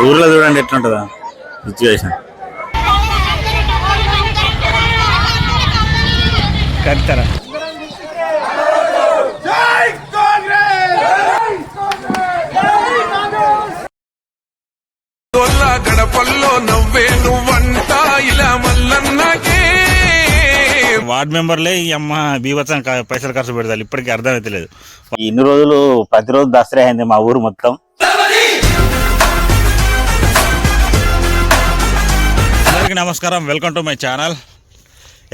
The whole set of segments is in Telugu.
ఊర్లో చూడండి ఎట్లుంటుందా సిచ్యువేషన్. కడతారా గడపల్లో నవ్వే నువ్వంట ఇలా మల్లన్నకే. వార్డు మెంబర్లే ఈ అమ్మ బీభత్సం పైసలు ఖర్చు పెడతారు. ఇప్పటికీ అర్థమైతలేదు. ఇన్ని రోజులు ప్రతిరోజు దసరా అయింది మా ఊరు మొత్తం. అందరికీ నమస్కారం, వెల్కమ్ టు మై ఛానల్.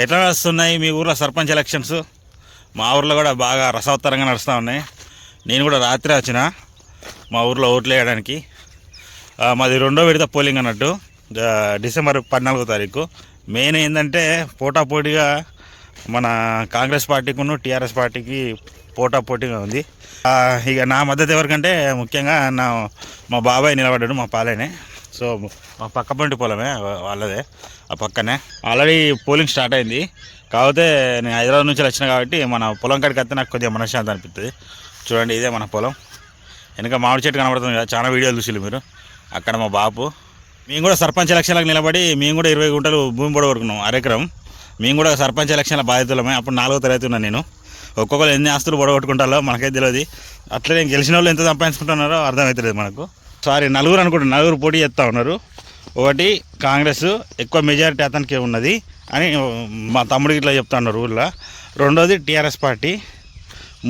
ఎట్లా నడుస్తున్నాయి మీ ఊర్లో సర్పంచ్ ఎలక్షన్స్? మా ఊర్లో కూడా బాగా రసవత్తరంగా నడుస్తూ ఉన్నాయి. నేను కూడా రాత్రి వచ్చిన మా ఊర్లో ఓట్లు వేయడానికి. మాది రెండో విడత పోలింగ్ అన్నట్టు, డిసెంబర్ 14వ తారీఖు. మెయిన్ ఏంటంటే పోటాపోటీగా మన కాంగ్రెస్ పార్టీకును టీఆర్ఎస్ పార్టీకి పోటాపోటీగా ఉంది. ఇక నా మద్దతు ఎవరికంటే ముఖ్యంగా మా బాబాయ్ నిలబడ్డాడు, మా పాలేనే. సో మా పక్క పంటి పొలమే వాళ్ళదే, ఆ పక్కనే ఆల్రెడీ పోలింగ్ స్టార్ట్ అయింది. కాకపోతే నేను హైదరాబాద్ నుంచి వచ్చిన కాబట్టి మన పొలం కాడికి వస్తే నాకు కొద్దిగా మనశ్శాంతి అనిపిస్తుంది. చూడండి, ఇదే మన పొలం. వెనక మామిడి చెట్టు కనబడుతుంది కదా, చాలా వీడియోలు చూసిరు మీరు. అక్కడ మా బాపు. మేము కూడా సర్పంచ్ ఎలక్షన్లకు నిలబడి మేము కూడా 20 గుంటలు భూమి పొడగొట్టుకున్నాం, అరెకరం. మేము కూడా సర్పంచ్ ఎలక్షన్ల బాధితులమే. అప్పుడు 4వ తరగతి ఉన్నాను నేను. ఒక్కొక్కరు ఎన్ని ఆస్తులు పొడగొట్టుకుంటారో మనకైతే తెలియదు. అట్లా నేను గెలిచిన వాళ్ళు ఎంత సంపాదించుకుంటున్నారో అర్థమవుతలేదు మనకు. సారీ, 4 అనుకుంటున్నాను. 4 పోటీ చేస్తూ ఉన్నారు. ఒకటి కాంగ్రెస్ ఎక్కువ మెజారిటీ అతనికి ఉన్నది అని మా తమ్ముడికి ఇట్లా చెప్తా ఉన్నారు ఊళ్ళో. రెండోది టీఆర్ఎస్ పార్టీ.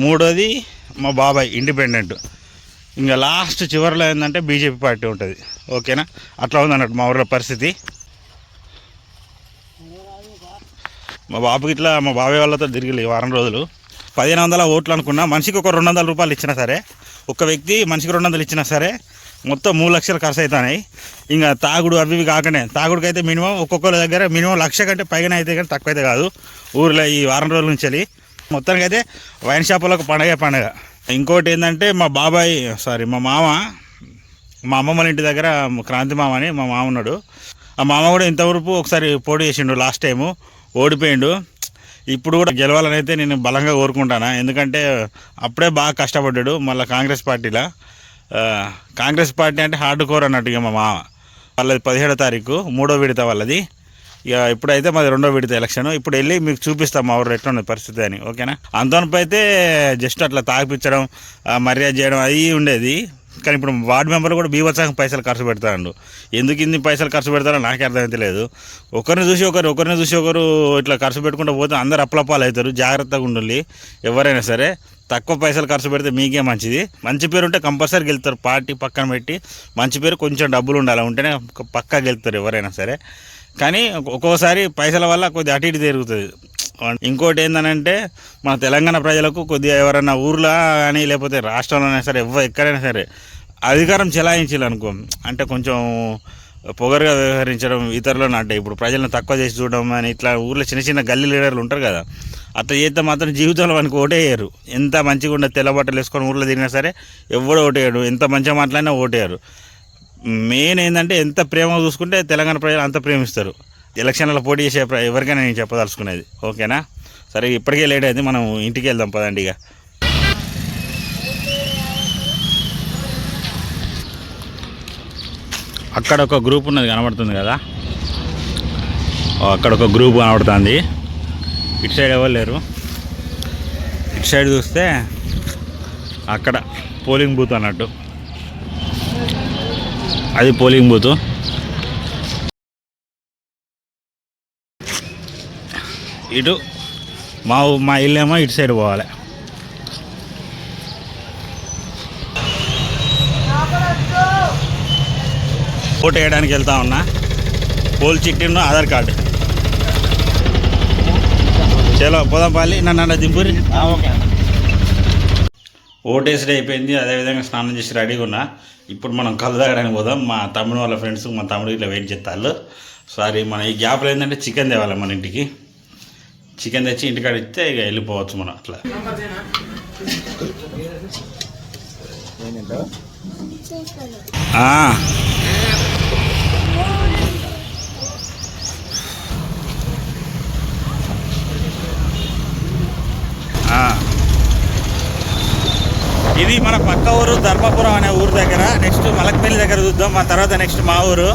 మూడోది మా బాబాయ్ ఇండిపెండెంట్. ఇంకా లాస్ట్ చివరిలో ఏంటంటే బీజేపీ పార్టీ ఉంటుంది. ఓకేనా? అట్లా ఉందన్నట్టు మా ఊళ్ళో పరిస్థితి. మా బాబుకి ఇట్లా మా బాబాయ్ వాళ్ళతో తిరిగి వారం రోజులు 1500 ఓట్లు అనుకున్నా. మనిషికి ఒక 200 రూపాయలు ఇచ్చినా సరే, ఒక వ్యక్తి మనిషికి 200 ఇచ్చినా సరే మొత్తం 3 లక్షలు ఖర్చు అవుతున్నాయి. ఇంకా తాగుడు అవి ఇవి కాకనే, తాగుడికి అయితే మినిమం ఒక్కొక్కరి దగ్గర మినిమం 1,00,000 కంటే పైగానే అయితే కానీ తక్కువ అయితే కాదు ఊరిలో ఈ వారం రోజుల నుంచి వెళ్ళి. మొత్తానికి అయితే వైన్ షాపులకు పండగ. ఇంకోటి ఏంటంటే మా మామ, మా అమ్మమ్మ ఇంటి దగ్గర క్రాంతి మామ అని మా మామ ఉన్నాడు. ఆ మామ కూడా ఇంతవరకు ఒకసారి పోటీ చేసిండు, లాస్ట్ టైము ఓడిపోయిండు. ఇప్పుడు కూడా గెలవాలని అయితే నేను బలంగా కోరుకుంటాను. ఎందుకంటే అప్పుడే బాగా కష్టపడ్డాడు. మళ్ళీ కాంగ్రెస్ పార్టీలో, కాంగ్రెస్ పార్టీ అంటే హార్డ్ కోర్ అన్నట్టు. ఇక మా మామ వాళ్ళది 17వ తారీఖు 3వ విడత వాళ్ళది. ఇక ఇప్పుడైతే మాది 2వ విడత ఎలక్షన్. ఇప్పుడు వెళ్ళి మీకు చూపిస్తాం మా ఊరు ఎట్లా ఉన్నది పరిస్థితి అని. ఓకేనా? అంతవరకు అయితే జస్ట్ అట్లా తాగిపించడం, మర్యాద చేయడం అది ఉండేది. కానీ ఇప్పుడు వార్డు మెంబర్లు కూడా బీభత్సంగా పైసలు ఖర్చు పెడతారు. ఎందుకు ఇన్ని పైసలు ఖర్చు పెడతారో నాకే అర్థమైతే లేదు. ఒకరిని చూసి ఒకరు ఇట్లా ఖర్చు పెట్టుకుంటూ పోతే అందరు అప్లపాలు అవుతారు. జాగ్రత్తగా ఉండాలి ఎవరైనా సరే. తక్కువ పైసలు ఖర్చు పెడితే మీకే మంచిది. మంచి పేరు ఉంటే కంపల్సరీ గెలుస్తారు. పార్టీ పక్కన పెట్టి మంచి పేరు, కొంచెం డబ్బులు ఉండాలి, ఉంటేనే పక్కా గెలుస్తారు ఎవరైనా సరే. కానీ ఒక్కోసారి పైసల వల్ల కొద్దిగా అటు ఇటు తిరుగుతుంది. ఇంకోటి ఏంటంటే మన తెలంగాణ ప్రజలకు కొద్దిగా ఎవరైనా ఊర్లో కానీ లేకపోతే రాష్ట్రంలోనే సరే ఎక్కడైనా సరే అధికారం చెలాయించాలనుకో, అంటే కొంచెం పొగరుగా వ్యవహరించడం, ఇతరులను అంటే ఇప్పుడు ప్రజలను తక్కువ చేసి చూడడం అని, ఇట్లా ఊర్లో చిన్న చిన్న గల్లీ లీడర్లు ఉంటారు కదా, అట్లా చేస్తే మాత్రం జీవితంలో మనకు ఓటేయరు. ఎంత మంచిగా ఉండే తెల్ల బట్టలు వేసుకొని ఊర్లో తిరిగినా సరే ఎవడో ఓటేయడు. ఎంత మంచిగా మాట్లాడినా ఓటేయరు. మెయిన్ ఏంటంటే ఎంత ప్రేమ చూసుకుంటే తెలంగాణ ప్రజలు అంత ప్రేమిస్తారు. ఎలక్షన్లలో పోటీ చేసే ఎవరికైనా నేను చెప్పదలుచుకునేది. ఓకేనా? సరే, ఇప్పటికే లేట్ అయింది, మనం ఇంటికి వెళ్దాం పదండి. ఇక అక్కడ ఒక గ్రూప్ ఉన్నది కనబడుతుంది కదా, అక్కడ ఒక గ్రూప్ కనబడుతుంది. ఇటు సైడ్ ఎవరు లేరు. ఇటు సైడ్ చూస్తే అక్కడ పోలింగ్ బూత్ అన్నట్టు, అది పోలింగ్ బూత్. ఇటు మా ఇల్లేమో ఇటు సైడ్ పోవాలి. ఓటు వేయడానికి వెళ్తా ఉన్నా. పోల్ చిట్టిను ఆధార్ కార్డు. చలో పోదాంపాలి. నన్ను దింపురి. ఓటేసి అయిపోయింది. అదేవిధంగా స్నానం చేసి రెడీగా ఉన్నా. ఇప్పుడు మనం కళ్ళు తాగడానికి పోదాం. మా తమ్ముడు వాళ్ళ ఫ్రెండ్స్ మా తమ్ముడు ఇట్లా వెయిట్ చేస్తారు. సారీ, మన ఈ గ్యాప్లో ఏంటంటే చికెన్ తేవాలి మన ఇంటికి. చికెన్ తెచ్చి ఇంటికాడ ఇస్తే ఇక వెళ్ళిపోవచ్చు మనం. అట్లా ఇది మన పక్క ఊరు ధర్మపురం అనే ఊరు దగ్గర. నెక్స్ట్ మలకపల్లి దగ్గర చూద్దాం. ఆ తర్వాత నెక్స్ట్ మా ఊరు.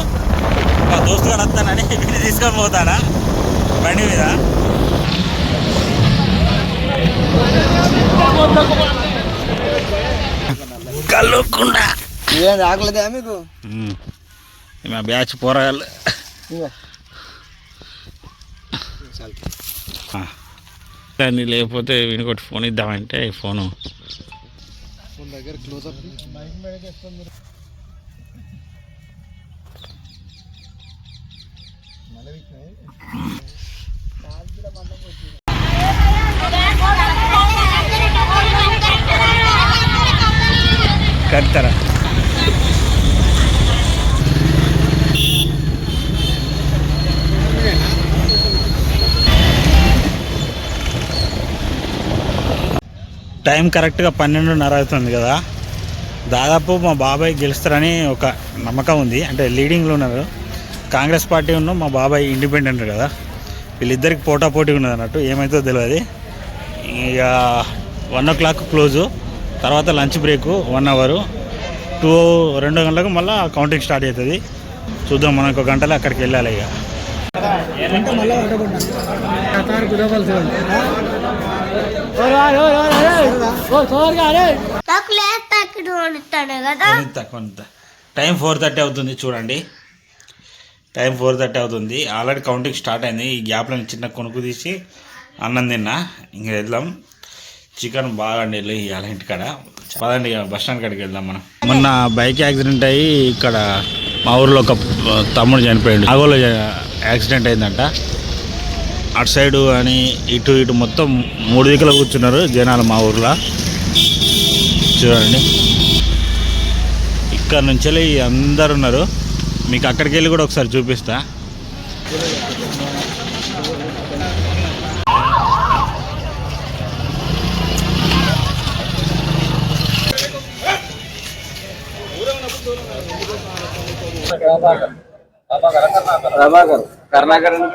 మా దోస్తు గారు వస్తానని వీడిని తీసుకొని పోతాడా బండి మీద. కల్లుకుండా రాకలేదా మీకు మా బ్యాచ్ పోరాగాళ్ళు. దాన్ని లేకపోతే వీడికొట్టి ఫోన్ ఇద్దామంటే ఫోను దగ్గర క్లోజ్అప్ కడతారా. టైం కరెక్ట్గా 12:30 అవుతుంది కదా. దాదాపు మా బాబాయ్ గెలుస్తారని ఒక నమ్మకం ఉంది. అంటే లీడింగ్లో ఉన్నారు కాంగ్రెస్ పార్టీ ఉన్న మా బాబాయ్ ఇండిపెండెంట్ కదా. వీళ్ళిద్దరికి పోటాపోటీ ఉన్నది అన్నట్టు. ఏమైతుందో తెలియదు. ఇక 1 o'clock క్లోజు, తర్వాత లంచ్ బ్రేకు 1 hour, 2 గంటలకు మళ్ళీ కౌంటింగ్ స్టార్ట్ అవుతుంది. చూద్దాం, మనం 1 గంటలో అక్కడికి వెళ్ళాలి. ఇక కొంత టైం 4:30 అవుతుంది. చూడండి, టైం 4:30 అవుతుంది. ఆల్రెడీ కౌంటింగ్ స్టార్ట్ అయింది. ఈ గ్యాప్లో చిన్న కొనుక్కు తీసి అన్నం తిన్నా. ఇంక వెళ్దాం. చికెన్ బాగా వండేళ్ళు ఇవాళ ఇంటికాడ. పదండి బస్ స్టాండ్ కాడికి వెళ్దాం మనం. మొన్న బైక్ యాక్సిడెంట్ అయ్యి ఇక్కడ మా ఊర్లో ఒక తమ్ముడు చనిపోయాడు. ఆగోలో యాక్సిడెంట్ అయిందంట. అటు సైడు అని ఇటు మొత్తం 3 దిక్కులు కూర్చున్నారు జనాలు మా ఊర్లో. చూడండి, ఇక్కడ నుంచి వెళ్ళి అందరు ఉన్నారు. మీకు అక్కడికి వెళ్ళి కూడా ఒకసారి చూపిస్తా.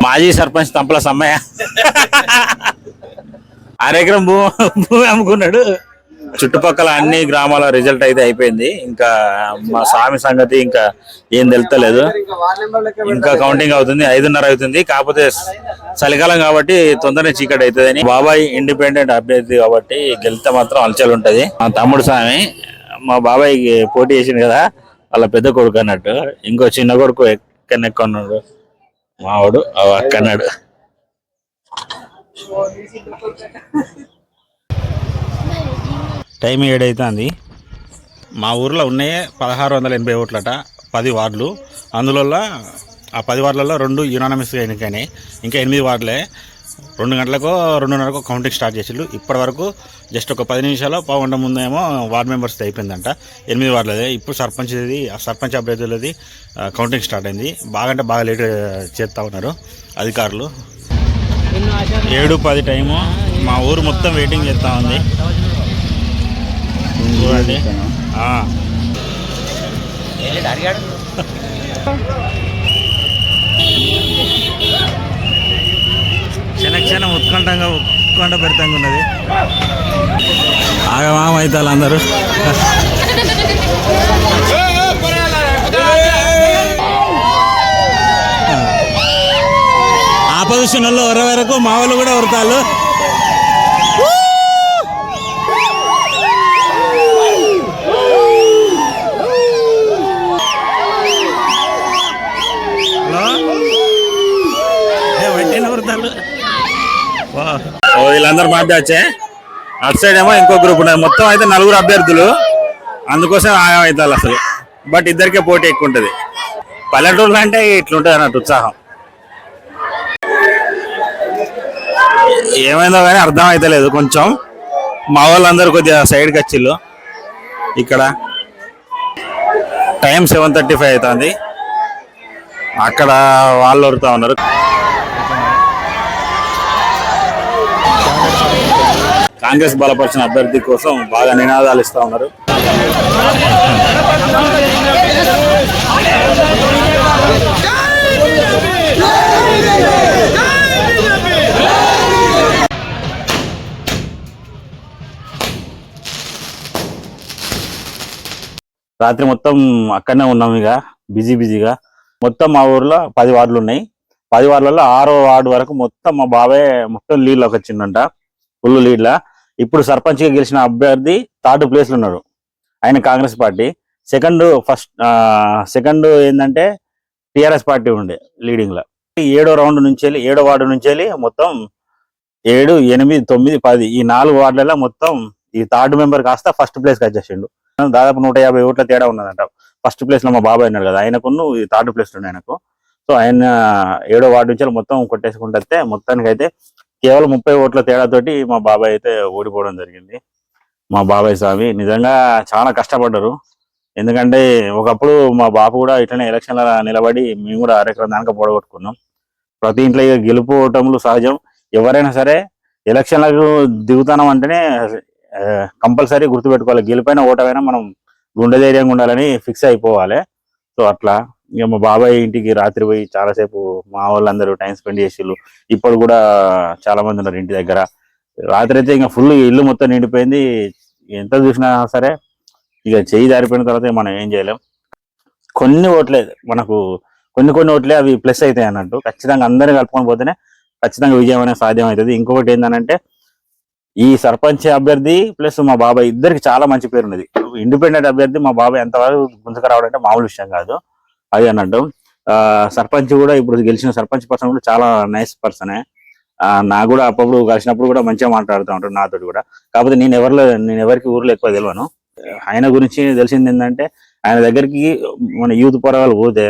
మాజీ సర్పంచ్ తంపల సమ్మయ్య 6 ఎకరం భూమి అమ్ముకున్నాడు. చుట్టుపక్కల అన్ని గ్రామాల రిజల్ట్ అయితే అయిపోయింది. ఇంకా మా స్వామి సంగతి ఇంకా ఏం తెలుస్తలేదు. ఇంకా కౌంటింగ్ అవుతుంది. 5:30 అవుతుంది. కాకపోతే చలికాలం కాబట్టి తొందరనే చీకటి అవుతుందని. బాబాయ్ ఇండిపెండెంట్ అభ్యర్థి కాబట్టి గెలిస్తే మాత్రం అలచలు ఉంటది. మా తమ్ముడు స్వామి మా బాబాయ్ పోటీ చేసింది కదా, వాళ్ళ పెద్ద కొడుకు అన్నట్టు. ఇంకో చిన్న కొడుకు ఎక్కడున్నాడు మావాడు అక్కన్నాడు. టైం 7 అవుతుంది. మా ఊర్లో ఉన్నాయే 1680 ఓట్లట, 10 వార్డులు. అందులో ఆ 10 వార్డులలో 2 యునానిమస్గా ఎన్నికైనాయి. ఇంకా 8 వార్డులే. 2 గంటలకు 2:30కు కౌంటింగ్ స్టార్ట్ చేసిళ్ళు. ఇప్పటి వరకు జస్ట్ ఒక 10 నిమిషాలు పావుగంట ముందేమో వార్డు మెంబర్స్ అయిపోయిందంట. 8 వార్డులదే. ఇప్పుడు సర్పంచ్ అభ్యర్థులది కౌంటింగ్ స్టార్ట్ అయింది. బాగా లేట్ చేస్తూ ఉన్నారు అధికారులు. 7:10 టైము. మా ఊరు మొత్తం వెయిటింగ్ చేస్తూ ఉంది. చూడండి, క్షణక్షణం ఉత్కంఠ పెడతాంగా ఉన్నది. ఆగమాగం అవుతారు అందరూ. ఆపోజిషన్ వాళ్ళు వరకు మా వాళ్ళు కూడా వరతాళ్ళు. వీళ్ళందరూ మా బ్యాచే. అటు సైడ్ ఏమో ఇంకో గ్రూప్ ఉన్నది. మొత్తం అయితే 4 అభ్యర్థులు. అందుకోసం ఆగం అవుతారు అసలు. బట్ ఇద్దరికే పోటీ ఎక్కువ ఉంటుంది. పల్లెటూళ్ళు అంటే ఇట్లుంటుంది అన్నట్టు ఉత్సాహం. ఏమైందో కానీ అర్థం అవుతలేదు. కొంచెం మా వాళ్ళందరూ కొద్దిగా సైడ్కి వచ్చిళ్ళు. ఇక్కడ టైం 7:35 అవుతుంది. అక్కడ వాళ్ళు వరుతూ ఉన్నారు. కాంగ్రెస్ బలపరిచిన అభ్యర్థి కోసం బాగా నినాదాలు ఇస్తూ ఉన్నారు. రాత్రి మొత్తం అక్కడనే ఉన్నాం ఇక బిజీగా. మొత్తం మా ఊర్లో 10 వార్డులు ఉన్నాయి. 10 వార్డులలో 6వ వార్డు వరకు మొత్తం మా బాబాయ్ మొత్తం లీడ్లోకి వచ్చిందంట, ఫుల్ లీడ్లా. ఇప్పుడు సర్పంచ్గా గెలిచిన అభ్యర్థి 3rd ప్లేస్లో ఉన్నాడు, ఆయన కాంగ్రెస్ పార్టీ. సెకండ్ ఏంటంటే టిఆర్ఎస్ పార్టీ ఉండే లీడింగ్లో. 7వ రౌండ్ నుంచి వెళ్ళి 7వ వార్డు నుంచి వెళ్ళి మొత్తం 7, 8, 9, 10 ఈ 4 వార్డులలో మొత్తం ఈ 3rd మెంబర్ కాస్త ఫస్ట్ ప్లేస్కి వచ్చేసిండు. దాదాపు 150 ఓట్ల తేడా ఉన్నదంట. ఫస్ట్ ప్లేస్లో మా బాబాయ్ ఉన్నాడు కదా, ఆయనకును 3rd ప్లేస్ ఉండే ఆయనకు. సో ఆయన 7వ వార్డు నుంచి మొత్తం కొట్టేసుకుంటే మొత్తానికి అయితే కేవలం 30 ఓట్ల తేడాతోటి మా బాబాయ్ అయితే ఓడిపోవడం జరిగింది. మా బాబాయ్ స్వామి నిజంగా చాలా కష్టపడ్డారు. ఎందుకంటే ఒకప్పుడు మా బాపు కూడా ఇట్లనే ఎలక్షన్ల నిలబడి మేము కూడా అరెకరం దానిక పొడగొట్టుకున్నాం. ప్రతి ఇంట్లో ఇక గెలుపు ఓటములు సహజం. ఎవరైనా సరే ఎలక్షన్లకు దిగుతానం అంటేనే కంపల్సరీ గుర్తుపెట్టుకోవాలి, గెలిపైన ఓటమైనా మనం గుండె ధైర్యంగా ఉండాలని ఫిక్స్ అయిపోవాలి. సో అట్లా ఇక మా బాబాయ్ ఇంటికి రాత్రి పోయి చాలాసేపు మా వాళ్ళందరూ టైం స్పెండ్ చేసిళ్ళు. ఇప్పుడు కూడా చాలా మంది ఉన్నారు ఇంటి దగ్గర. రాత్రి అయితే ఇంకా ఫుల్ ఇల్లు మొత్తం నిండిపోయింది. ఎంత చూసినా సరే ఇక చెయ్యి జారిపోయిన తర్వాత మనం ఏం చేయలేం. కొన్ని ఓట్లే మనకు, కొన్ని ఓట్లే అవి ప్లస్ అవుతాయి అన్నట్టు. ఖచ్చితంగా అందరినీ కలుపుకొని పోతేనే ఖచ్చితంగా విజయం అనేది సాధ్యం అవుతుంది. ఇంకొకటి ఏంటంటే ఈ సర్పంచ్ అభ్యర్థి ప్లస్ మా బాబాయ్ ఇద్దరికి చాలా మంచి పేరు ఉన్నది. ఇండిపెండెంట్ అభ్యర్థి మా బాబాయ్ ఎంతవరకు గుంజుకు రావడం అంటే మామూలు విషయం కాదు అది అన్నట్టు. సర్పంచ్ కూడా ఇప్పుడు గెలిచిన సర్పంచ్ పర్సన్ కూడా చాలా నైస్ పర్సనే. నాకు కూడా అప్పుడు కలిసినప్పుడు కూడా మంచిగా మాట్లాడుతూ ఉంటాడు నాతోటి కూడా. కాకపోతే నేను ఎవరికి ఊర్లో ఎక్కువ తెలియను. ఆయన గురించి తెలిసింది ఏంటంటే ఆయన దగ్గరికి మన యూత్ పోరగాళ్ళు పోతే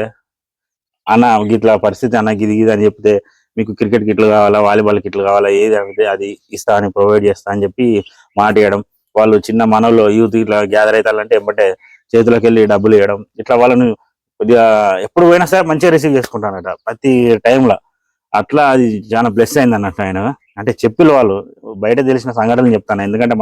అన్న గిట్లా పరిస్థితి అన్న గిది అని చెప్తే మీకు క్రికెట్ కిట్లు కావాలా, వాలీబాల్ కిట్లు కావాలా, ఏది అంటే అది ఇస్తా అని ప్రొవైడ్ చేస్తా అని చెప్పి మాట ఇవ్వడం. వాళ్ళు చిన్న మనలో యూత్ ఇట్లా గ్యాదర్ అవుతారంటే ఎంబటే చేతులకు వెళ్ళి డబ్బులు ఇవ్వడం. ఇట్లా వాళ్ళని కొద్దిగా ఎప్పుడు పోయినా సరే మంచిగా రిసీవ్ చేసుకుంటానట ప్రతి టైంలో. అట్లా అది చాలా ప్లస్ అయింది అన్నట్టు. ఆయన అంటే చెప్పిన వాళ్ళు బయట తెలిసిన సంఘటనలు చెప్తాను. ఎందుకంటే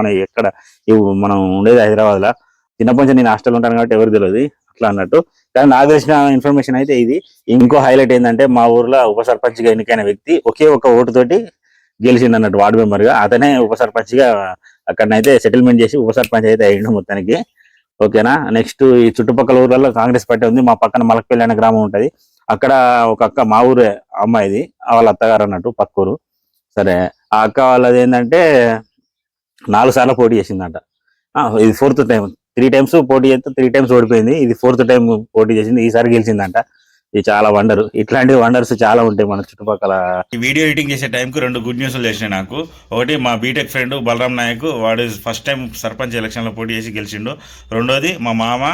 మనం ఉండేది హైదరాబాద్లో. చిన్నప్పటి నుంచి నేను హాస్టల్ ఉంటాను కాబట్టి ఎవరు తెలియదు అట్లా అన్నట్టు. కానీ నాకు తెలిసిన ఇన్ఫర్మేషన్ అయితే ఇది. ఇంకో హైలైట్ ఏంటంటే మా ఊర్లో ఉప సర్పంచ్గా ఎన్నికైన వ్యక్తి ఒకే ఒక ఓటుతోటి గెలిచింది అన్నట్టు, వార్డు మెంబర్గా. అతనే ఉప సర్పంచ్గా అక్కడనైతే సెటిల్మెంట్ చేసి ఉప సర్పంచ్ అయితే అయ్యిండు మొత్తానికి. ఓకేనా. నెక్స్ట్ ఈ చుట్టుపక్కల ఊర్లలో కాంగ్రెస్ పార్టీ ఉంది. మా పక్కన మలకపల్లి అనే గ్రామం ఉంటుంది. అక్కడ ఒక అక్క, మా ఊరే అమ్మాయిది, వాళ్ళ అత్తగారు అన్నట్టు పక్కూరు. సరే ఆ అక్క వాళ్ళది ఏంటంటే 4 సార్లు పోటీ చేసిందంట. ఇది 4th టైం. 3 times పోటీ చేస్తే 3 times ఓడిపోయింది. ఇది 4th టైం పోటీ చేసింది, ఈసారి గెలిచిందంట. ఇది చాలా వండర్. ఇట్లాంటి వండర్స్ చాలా ఉంటాయి మన చుట్టుపక్కల. ఈ వీడియో ఎడిటింగ్ చేసే టైంకి 2 గుడ్ న్యూస్లు చేసినాయి నాకు. ఒకటి, మా బీటెక్ ఫ్రెండ్ బలరాం నాయక్, వాడు ఫస్ట్ టైం సర్పంచ్ ఎలక్షన్లో పోటీ చేసి గెలిచిండు. రెండోది, మా మామ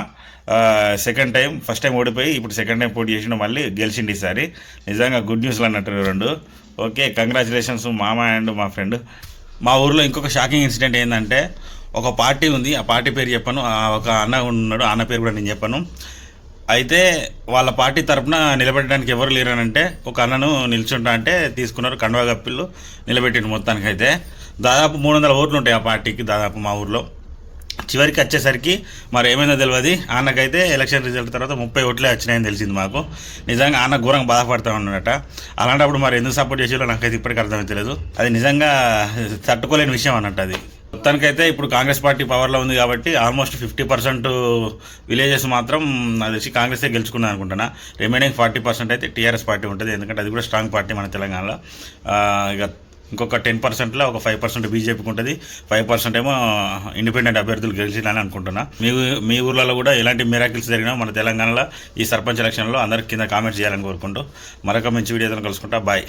సెకండ్ టైం, ఫస్ట్ టైం ఓడిపోయి ఇప్పుడు సెకండ్ టైం పోటీ చేసిండు, మళ్ళీ గెలిచిండు ఈసారి. నిజంగా గుడ్ న్యూస్లు అన్నట్టు 2. ఓకే, కంగ్రాచులేషన్స్ మామ అండ్ మా ఫ్రెండ్. మా ఊర్లో ఇంకొక షాకింగ్ ఇన్సిడెంట్ ఏంటంటే, ఒక పార్టీ ఉంది, ఆ పార్టీ పేరు చెప్పాను. ఒక అన్న ఉన్నాడు, అన్న పేరు కూడా నేను చెప్పాను. అయితే వాళ్ళ పార్టీ తరఫున నిలబెట్టడానికి ఎవరు లేరనంటే ఒక అన్నను నిల్చుంటా అంటే తీసుకున్నారు, కండువా కప్పిళ్ళు నిలబెట్టిండు. మొత్తానికి అయితే దాదాపు 300 ఓట్లు ఉంటాయి ఆ పార్టీకి దాదాపు మా ఊర్లో. చివరికి వచ్చేసరికి మరి ఏమైందో తెలియదు. అన్నకైతే ఎలక్షన్ రిజల్ట్ తర్వాత 30 ఓట్లే వచ్చినాయని తెలిసింది మాకు. నిజంగా అన్న ఘోరంగా బాధపడతా ఉన్నాడట. అలాంటప్పుడు మరి ఎందుకు సపోర్ట్ చేసేలో నాకైతే ఇప్పటికీ అర్థమవుతలేదు. అది నిజంగా తట్టుకోలేని విషయం అన్నట్టు. అది మొత్తానికైతే ఇప్పుడు కాంగ్రెస్ పార్టీ పవర్లో ఉంది కాబట్టి ఆల్మోస్ట్ 50% విలేజెస్ మాత్రం నాకు తెలిసి కాంగ్రెసే గెలుచుకున్నాను అనుకుంటున్నా. రిమైనింగ్ 40% అయితే టీఆర్ఎస్ పార్టీ ఉంటుంది, ఎందుకంటే అది కూడా స్ట్రాంగ్ పార్టీ మన తెలంగాణలో. ఇక ఇంకొక 10%లో ఒక 5% బీజేపీకి ఉంటుంది, 5% ఏమో ఇండిపెండెంట్ అభ్యర్థులు గెలిచిందని అనుకుంటున్నా. మీ ఊర్లలో కూడా ఎలాంటి మిరాకిల్స్ జరిగినా మన తెలంగాణలో ఈ సర్పంచ్ ఎలక్షన్లో అందరికి కింద కామెంట్స్ చేయాలని కోరుకుంటూ మరొక మంచి వీడియోతో కలుసుకుంటా. బాయ్.